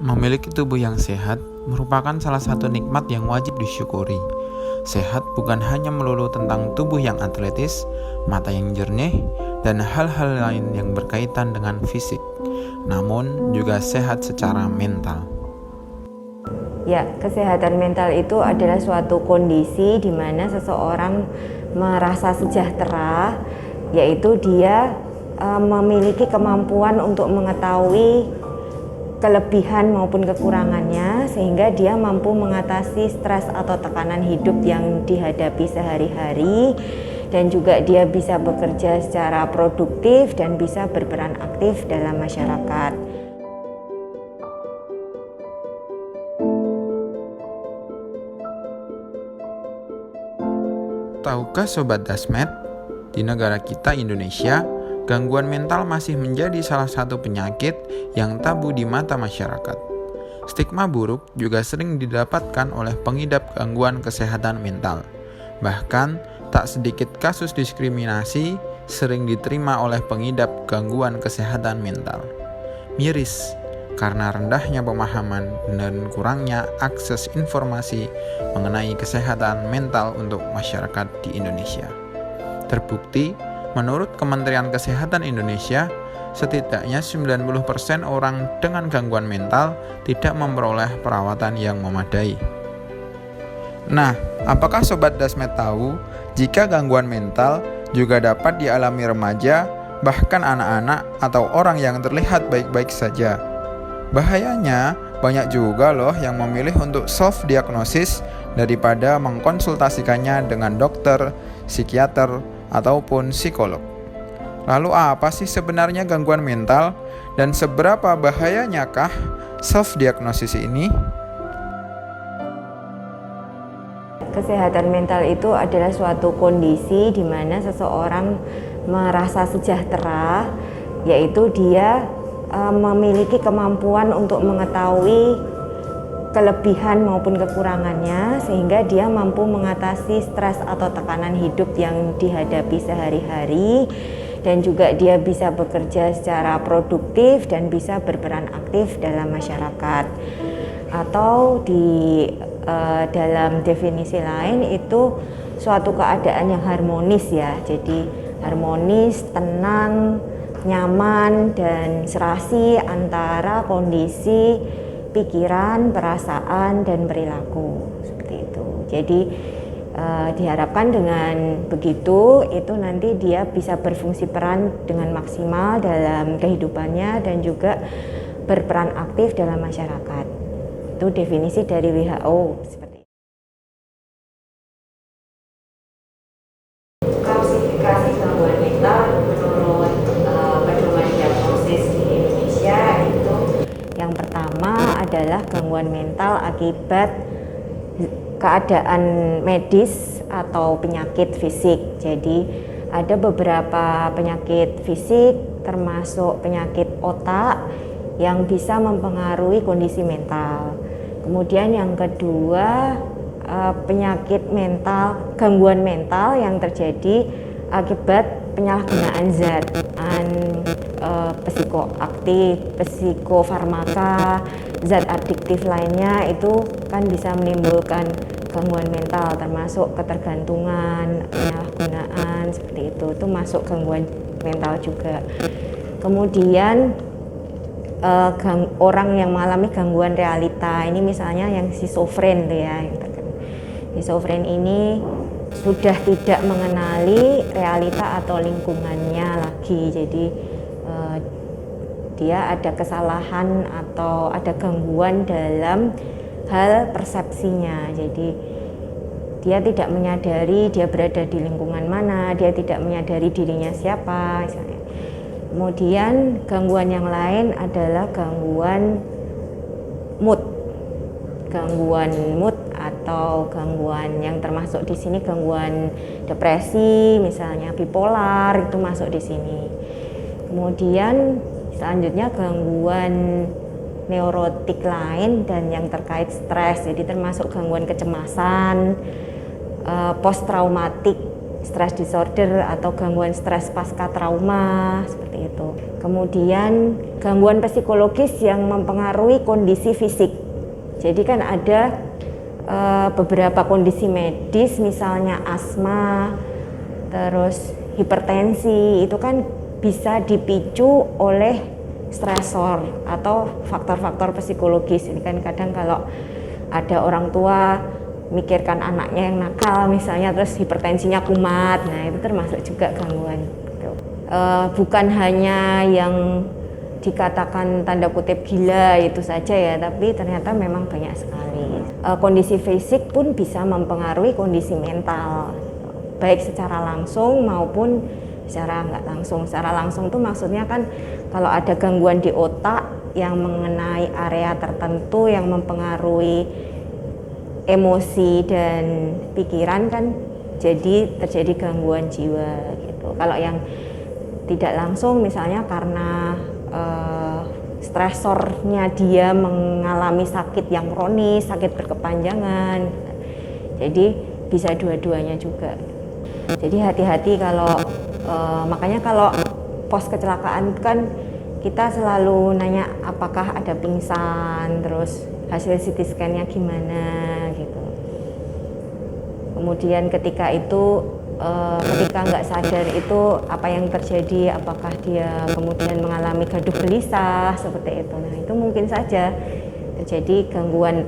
Memiliki tubuh yang sehat merupakan salah satu nikmat yang wajib disyukuri. Sehat bukan hanya melulu tentang tubuh yang atletis, mata yang jernih, dan hal-hal lain yang berkaitan dengan fisik, namun juga sehat secara mental. Ya, kesehatan mental itu adalah suatu kondisi di mana seseorang merasa sejahtera, yaitu dia memiliki kemampuan untuk mengetahui kelebihan maupun kekurangannya, sehingga dia mampu mengatasi stres atau tekanan hidup yang dihadapi sehari-hari, dan juga dia bisa bekerja secara produktif dan bisa berperan aktif dalam masyarakat. Tahukah Sobat Dasmet, di negara kita Indonesia, gangguan mental masih menjadi salah satu penyakit yang tabu di mata masyarakat. Stigma buruk juga sering didapatkan oleh pengidap gangguan kesehatan mental. Bahkan, tak sedikit kasus diskriminasi sering diterima oleh pengidap gangguan kesehatan mental. Miris, karena rendahnya pemahaman dan kurangnya akses informasi mengenai kesehatan mental untuk masyarakat di Indonesia. Terbukti, menurut Kementerian Kesehatan Indonesia, setidaknya 90% orang dengan gangguan mental tidak memperoleh perawatan yang memadai. Nah, apakah Sobat Dasmet tahu jika gangguan mental juga dapat dialami remaja, bahkan anak-anak atau orang yang terlihat baik-baik saja? Bahayanya, banyak juga loh yang memilih untuk self-diagnosis daripada mengkonsultasikannya dengan dokter, psikiater, ataupun psikolog. Lalu apa sih sebenarnya gangguan mental dan seberapa bahayanyakah self-diagnosis ini? Kesehatan mental itu adalah suatu kondisi di mana seseorang merasa sejahtera, yaitu dia memiliki kemampuan untuk mengetahui kelebihan maupun kekurangannya, sehingga dia mampu mengatasi stres atau tekanan hidup yang dihadapi sehari-hari, dan juga dia bisa bekerja secara produktif dan bisa berperan aktif dalam masyarakat. Atau dalam definisi lain itu suatu keadaan yang harmonis ya, jadi harmonis, tenang, nyaman, dan serasi antara kondisi pikiran, perasaan, dan perilaku, seperti itu. Jadi diharapkan dengan begitu itu nanti dia bisa berfungsi peran dengan maksimal dalam kehidupannya dan juga berperan aktif dalam masyarakat. Itu definisi dari WHO seperti itu. Klasifikasi gangguan mental menurut pedoman diagnosis di Indonesia itu yang pertama adalah gangguan mental akibat keadaan medis atau penyakit fisik. Jadi ada beberapa penyakit fisik termasuk penyakit otak yang bisa mempengaruhi kondisi mental. Kemudian yang kedua, penyakit mental, gangguan mental yang terjadi akibat penyalahgunaan zat psikoaktif, psikofarmaka, zat adiktif lainnya, itu kan bisa menimbulkan gangguan mental, termasuk ketergantungan, penyalahgunaan, seperti itu masuk gangguan mental juga. Kemudian orang yang mengalami gangguan realita, ini misalnya yang schizofren tuh ya, schizofren ini sudah tidak mengenali realita atau lingkungannya lagi, jadi dia ada kesalahan atau ada gangguan dalam hal persepsinya, jadi dia tidak menyadari dia berada di lingkungan mana, dia tidak menyadari dirinya siapa misalnya. Kemudian gangguan yang lain adalah gangguan mood atau gangguan yang termasuk di sini gangguan depresi, misalnya bipolar, itu masuk di sini. Kemudian selanjutnya gangguan neurotik lain dan yang terkait stres, jadi termasuk gangguan kecemasan, post traumatik stress disorder atau gangguan stres pasca trauma seperti itu. Kemudian gangguan psikologis yang mempengaruhi kondisi fisik. Jadi kan ada beberapa kondisi medis, misalnya asma, terus hipertensi, itu kan bisa dipicu oleh stresor atau faktor-faktor psikologis. Ini kan kadang kalau ada orang tua mikirkan anaknya yang nakal misalnya, terus hipertensinya kumat, nah itu termasuk juga gangguan gitu. Bukan hanya yang dikatakan tanda kutip gila itu saja ya, tapi ternyata memang banyak sekali. Kondisi fisik pun bisa mempengaruhi kondisi mental, baik secara langsung maupun secara nggak langsung. Secara langsung itu maksudnya kan kalau ada gangguan di otak yang mengenai area tertentu yang mempengaruhi emosi dan pikiran kan, jadi terjadi gangguan jiwa gitu. Kalau yang tidak langsung misalnya karena stresornya dia mengalami sakit yang kronis, sakit berkepanjangan, jadi bisa dua-duanya juga. Jadi hati-hati kalau makanya kalau pos kecelakaan kan kita selalu nanya apakah ada pingsan, terus hasil CT scan-nya gimana gitu. Kemudian ketika itu ketika nggak sadar itu apa yang terjadi, apakah dia kemudian mengalami gaduh gelisah seperti itu. Nah itu mungkin saja terjadi gangguan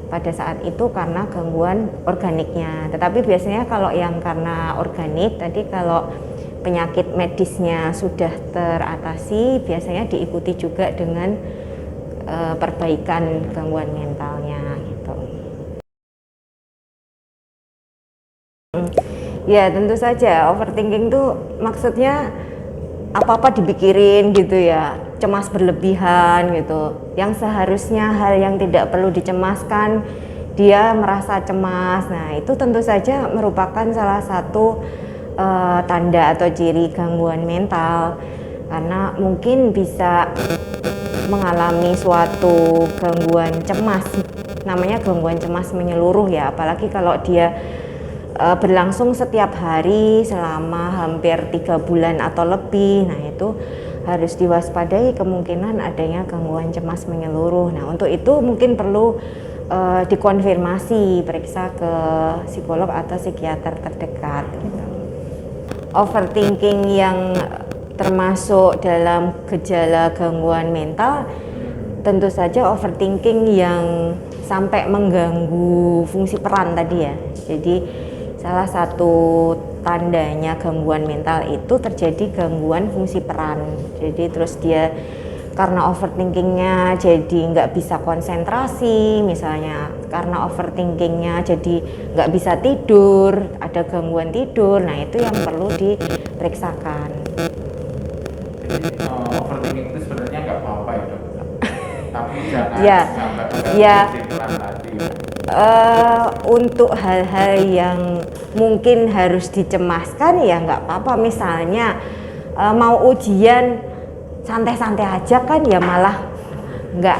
pada saat itu karena gangguan organiknya. Tetapi biasanya kalau yang karena organik tadi, kalau penyakit medisnya sudah teratasi, biasanya diikuti juga dengan perbaikan gangguan mentalnya gitu. Ya tentu saja overthinking tuh maksudnya apa-apa dipikirin gitu ya, cemas berlebihan gitu. Yang seharusnya hal yang tidak perlu dicemaskan dia merasa cemas. Nah itu tentu saja merupakan salah satu tanda atau ciri gangguan mental, karena mungkin bisa mengalami suatu gangguan cemas, namanya gangguan cemas menyeluruh ya, apalagi kalau dia berlangsung setiap hari selama hampir 3 bulan atau lebih. Nah itu harus diwaspadai kemungkinan adanya gangguan cemas menyeluruh. Nah untuk itu mungkin perlu dikonfirmasi, periksa ke psikolog atau psikiater terdekat gitu. Overthinking yang termasuk dalam gejala gangguan mental, tentu saja overthinking yang sampai mengganggu fungsi peran tadi ya. Jadi salah satu tandanya gangguan mental itu terjadi gangguan fungsi peran. Jadi terus dia karena overthinkingnya jadi nggak bisa konsentrasi, misalnya karena overthinkingnya jadi nggak bisa tidur, ada gangguan tidur. Nah itu yang perlu diperiksakan. Jadi overthinking itu sebenarnya nggak apa-apa ya dok, tapi jangan ya, sampai ya. kesimpulan tadi. Untuk hal-hal yang mungkin harus dicemaskan ya nggak apa-apa. Misalnya mau ujian santai-santai aja kan ya, malah nggak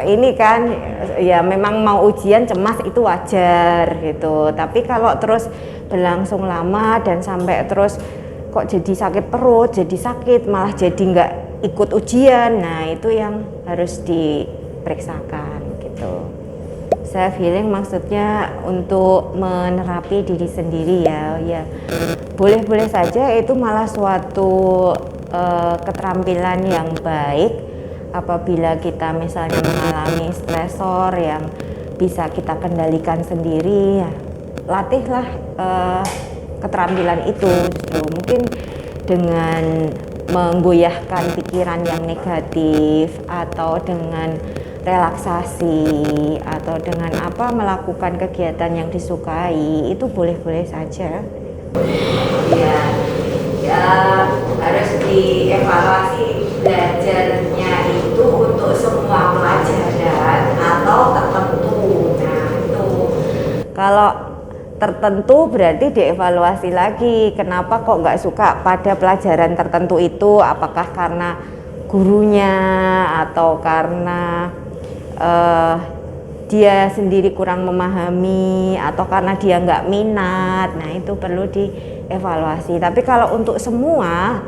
ini kan ya, memang mau ujian cemas itu wajar gitu. Tapi kalau terus berlangsung lama dan sampai terus kok jadi sakit perut, jadi sakit, malah jadi nggak ikut ujian, nah itu yang harus diperiksakan gitu. Self healing maksudnya untuk menerapi diri sendiri ya boleh-boleh saja, itu malah suatu keterampilan yang baik apabila kita misalnya mengalami stresor yang bisa kita kendalikan sendiri ya, latihlah keterampilan itu. Justru mungkin dengan menggoyahkan pikiran yang negatif, atau dengan relaksasi, atau dengan melakukan kegiatan yang disukai, itu boleh-boleh saja. Ya harus dievaluasi belajarnya itu untuk semua pelajaran atau tertentu. Nah itu kalau tertentu berarti dievaluasi lagi, kenapa kok nggak suka pada pelajaran tertentu itu, apakah karena gurunya atau karena dia sendiri kurang memahami atau karena dia nggak minat, nah itu perlu dievaluasi. Tapi kalau untuk semua,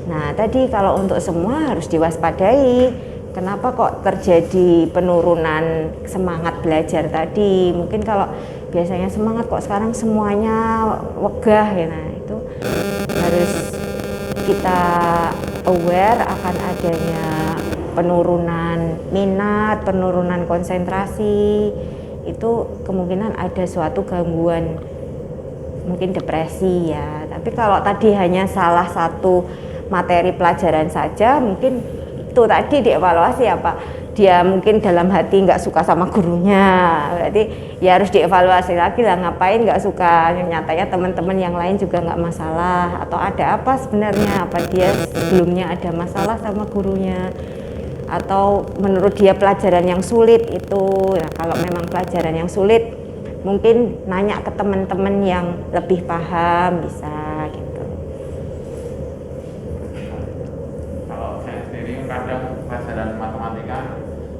nah tadi kalau untuk semua harus diwaspadai. Kenapa kok terjadi penurunan semangat belajar tadi? Mungkin kalau biasanya semangat kok sekarang semuanya wegah ya, nah itu harus kita aware akan adanya penurunan minat, penurunan konsentrasi. Itu kemungkinan ada suatu gangguan, mungkin depresi ya. Tapi kalau tadi hanya salah satu materi pelajaran saja, mungkin itu tadi dievaluasi apa, dia mungkin dalam hati nggak suka sama gurunya, berarti ya harus dievaluasi lagi lah, ngapain nggak suka, nyatanya teman-teman yang lain juga nggak masalah, atau ada apa sebenarnya, apa dia sebelumnya ada masalah sama gurunya, atau menurut dia pelajaran yang sulit itu. Nah, kalau memang pelajaran yang sulit, mungkin nanya ke teman-teman yang lebih paham, bisa gitu. Kalau saya sendiri kadang pelajaran matematika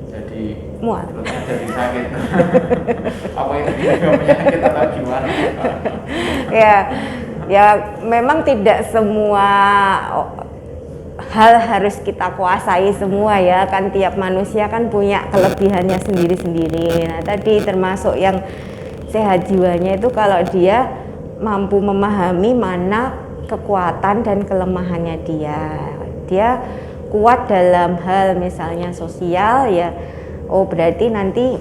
jadi Mual. perutnya jadi sakit. Apa itu juga penyakit atau gimana? Ya memang tidak semua hal harus kita kuasai semua ya, kan tiap manusia kan punya kelebihannya sendiri-sendiri. Nah tadi termasuk yang sehat jiwanya itu kalau dia mampu memahami mana kekuatan dan kelemahannya dia kuat dalam hal misalnya sosial ya, oh berarti nanti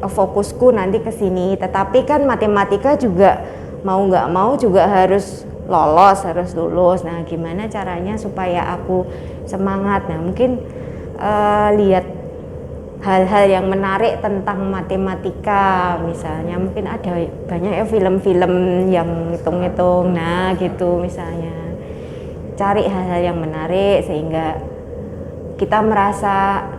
fokusku nanti ke sini. Tetapi kan matematika juga mau nggak mau juga harus lolos, harus lulus. Nah gimana caranya supaya aku semangat? Nah mungkin lihat hal-hal yang menarik tentang matematika, misalnya mungkin ada banyak ya film-film yang hitung-hitung, nah gitu misalnya. Cari hal-hal yang menarik sehingga kita merasa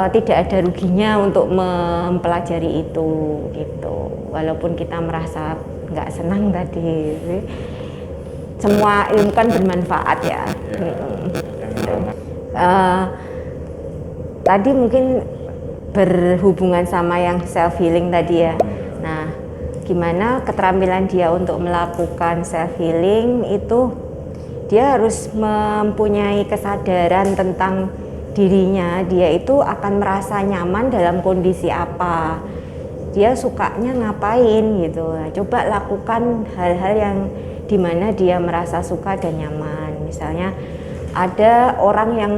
tidak ada ruginya untuk mempelajari itu gitu. Walaupun kita merasa nggak senang tadi, semua ilmu kan bermanfaat ya. Tadi mungkin berhubungan sama yang self healing tadi ya. Nah, gimana keterampilan dia untuk melakukan self healing itu, dia harus mempunyai kesadaran tentang dirinya, dia itu akan merasa nyaman dalam kondisi apa, dia sukanya ngapain gitu. Nah, coba lakukan hal-hal yang dimana dia merasa suka dan nyaman. Misalnya ada orang yang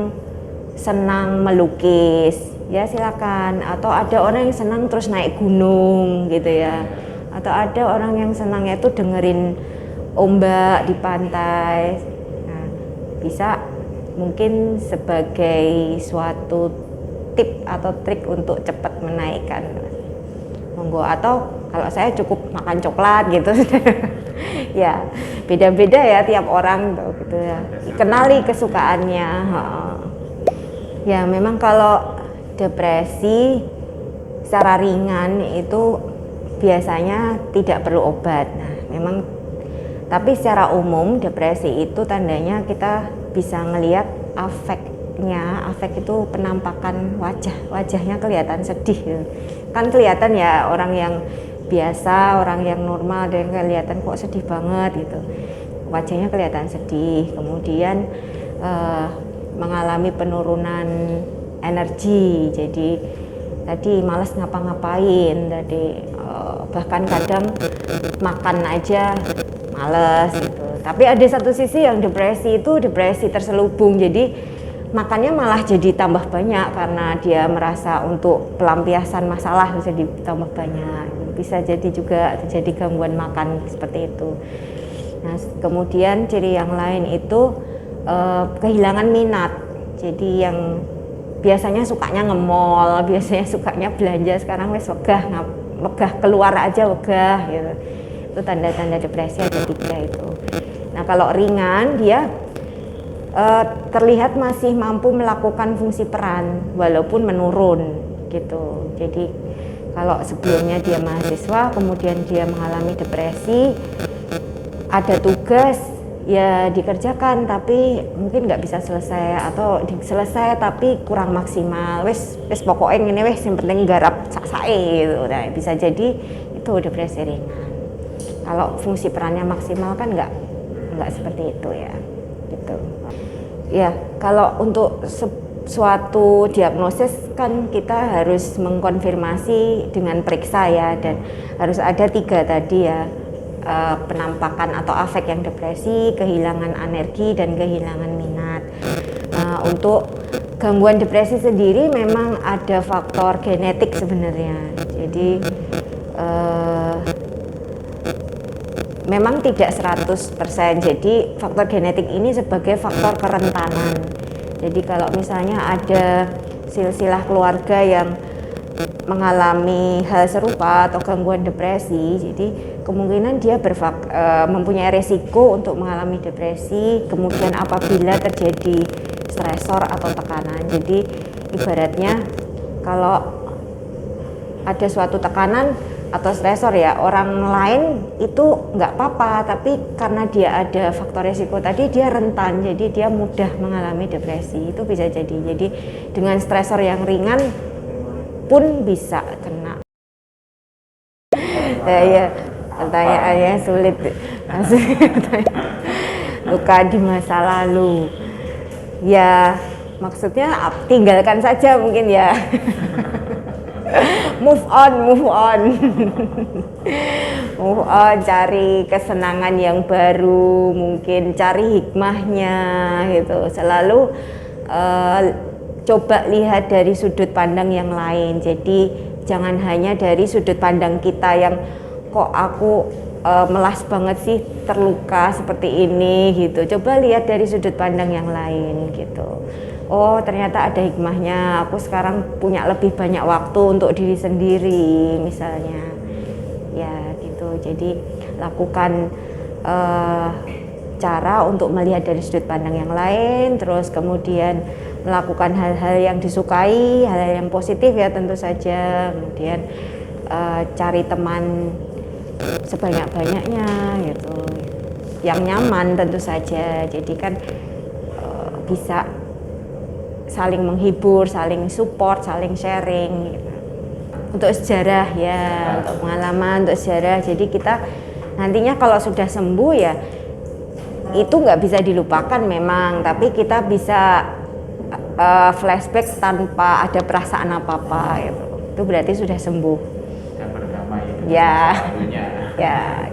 senang melukis, ya silakan. Atau ada orang yang senang terus naik gunung gitu ya. Atau ada orang yang senangnya itu dengerin ombak di pantai. Nah, bisa mungkin sebagai suatu tip atau trik untuk cepat menaikkan. Monggo. Atau kalau saya cukup makan coklat gitu. Ya, beda-beda ya tiap orang tuh gitu ya. Kenali kesukaannya. Ya, memang kalau depresi secara ringan itu biasanya tidak perlu obat. Nah, memang tapi secara umum depresi itu tandanya kita bisa ngelihat afeknya. Afek itu penampakan wajahnya kelihatan sedih gitu. Kan kelihatan ya orang yang biasa, orang yang normal dan kelihatan kok sedih banget gitu, wajahnya kelihatan sedih, kemudian mengalami penurunan energi, jadi tadi malas ngapa-ngapain tadi, bahkan kadang makan aja males gitu. Tapi ada satu sisi yang depresi itu depresi terselubung, jadi makannya malah jadi tambah banyak karena dia merasa untuk pelampiasan masalah bisa ditambah banyak. Bisa jadi juga terjadi gangguan makan seperti itu. Nah, kemudian ciri yang lain itu kehilangan minat. Jadi yang biasanya sukanya nge-mall, biasanya sukanya belanja, sekarang wes wegah keluar aja wegah gitu. Itu tanda-tanda depresi ada 3 itu. Nah, kalau ringan dia terlihat masih mampu melakukan fungsi peran walaupun menurun gitu. Jadi kalau sebelumnya dia mahasiswa, kemudian dia mengalami depresi, ada tugas ya dikerjakan tapi mungkin nggak bisa selesai, atau selesai tapi kurang maksimal. Wes pokoknya ini wes yang penting garap sak-sae gitu. Nah, bisa jadi itu depresi ringan. Kalau fungsi perannya maksimal kan nggak seperti itu ya, gitu. Ya, kalau untuk suatu diagnosis kan kita harus mengkonfirmasi dengan periksa ya, dan harus ada 3 tadi ya, penampakan atau afek yang depresi, kehilangan energi, dan kehilangan minat. Untuk gangguan depresi sendiri memang ada faktor genetik sebenarnya. Jadi memang tidak 100%. Jadi faktor genetik ini sebagai faktor kerentanan. Jadi kalau misalnya ada silsilah keluarga yang mengalami hal serupa atau gangguan depresi, jadi kemungkinan dia mempunyai resiko untuk mengalami depresi. Kemudian apabila terjadi stresor atau tekanan, jadi ibaratnya kalau ada suatu tekanan atau stresor ya, orang lain itu nggak apa-apa, tapi karena dia ada faktor resiko tadi, dia rentan, jadi dia mudah mengalami depresi. Itu bisa jadi dengan stresor yang ringan pun bisa kena. Ya, pertanyaannya sulit. Luka di masa lalu. Ya, maksudnya tinggalkan saja mungkin ya. Move on. Move on, cari kesenangan yang baru, mungkin cari hikmahnya gitu. Selalu coba lihat dari sudut pandang yang lain. Jadi jangan hanya dari sudut pandang kita yang kok aku melas banget sih terluka seperti ini gitu. Coba lihat dari sudut pandang yang lain gitu. Oh, ternyata ada hikmahnya. Aku sekarang punya lebih banyak waktu untuk diri sendiri misalnya. Ya gitu. Jadi lakukan cara untuk melihat dari sudut pandang yang lain, terus kemudian melakukan hal-hal yang disukai, hal-hal yang positif ya tentu saja. Kemudian cari teman sebanyak-banyaknya gitu, yang nyaman tentu saja. Jadi kan bisa saling menghibur, saling support, saling sharing gitu. Untuk sejarah ya, untuk pengalaman, untuk sejarah. Jadi kita nantinya kalau sudah sembuh ya itu nggak bisa dilupakan memang, tapi kita bisa flashback tanpa ada perasaan apa-apa gitu. Itu berarti sudah sembuh. Dan berdamai. Ya. Satunya. Ya.